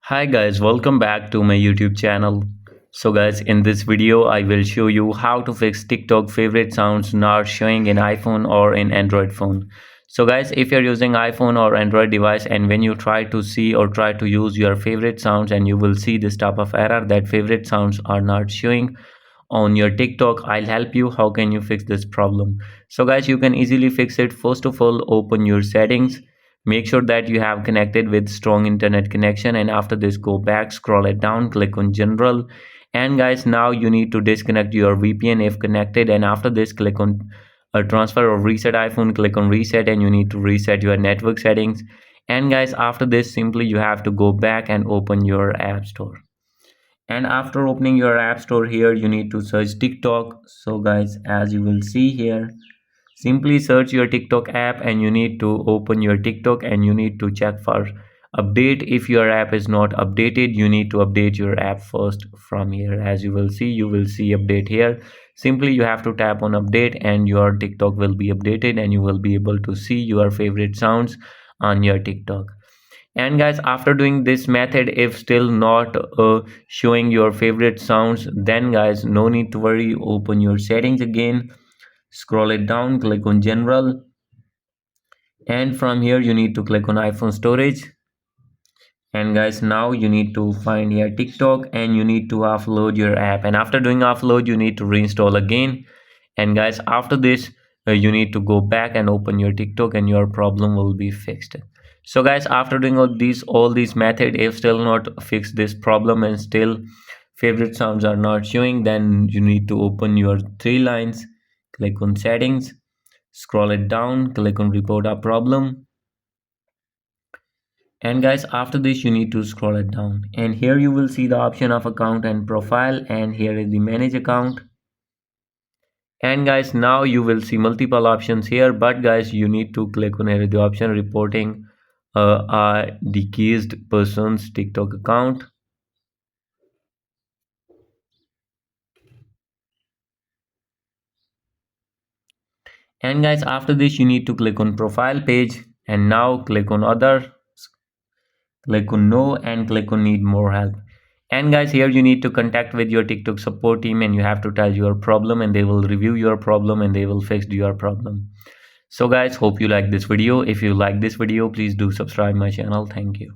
Hi guys, welcome back to my YouTube channel. So guys, in this video I will show you how to fix TikTok favorite sounds not showing in iPhone or in Android phone. So guys, if you're using iPhone or Android device and when you try to see or try to use your favorite sounds and you will see this type of error that favorite sounds are not showing on your TikTok, I'll help you. How can you fix this problem? So guys, you can easily fix it. First of all, open your settings. Make sure that you have connected with strong internet connection, and after this go back, scroll it down, click on general. And guys, now you need to disconnect your VPN if connected, and after this click on transfer or reset iPhone, click on reset, and you need to reset your network settings. And guys, after this simply you have to go back and open your app store, and after opening your app store here you need to search TikTok. So guys, as you will see here, simply search your TikTok app and you need to open your TikTok and you need to check for update. If your app is not updated, you need to update your app first. From here, as you will see update here. Simply you have to tap on update and your TikTok will be updated and you will be able to see your favorite sounds on your TikTok. And guys, after doing this method, if still not showing your favorite sounds, then guys, no need to worry. Open your settings again, scroll it down, click on general, and from here you need to click on iPhone storage. And guys, now you need to find here TikTok and you need to offload your app, and after doing offload you need to reinstall again. And guys, after this you need to go back and open your TikTok and your problem will be fixed. So guys, after doing all these method, if still not fix this problem and still favorite sounds are not showing, then you need to open your three lines, click on settings, scroll it down, click on report a problem. And guys, after this you need to scroll it down and here you will see the option of account and profile, and here is the manage account. And guys, now you will see multiple options here, but guys, you need to click on here the option reporting a deceased person's TikTok account. And guys, after this you need to click on profile page and now click on other, click on no, and click on need more help. And guys, here you need to contact with your TikTok support team and you have to tell your problem and they will review your problem and they will fix your problem. So guys, hope you like this video. If you like this video, please do subscribe my channel. Thank you.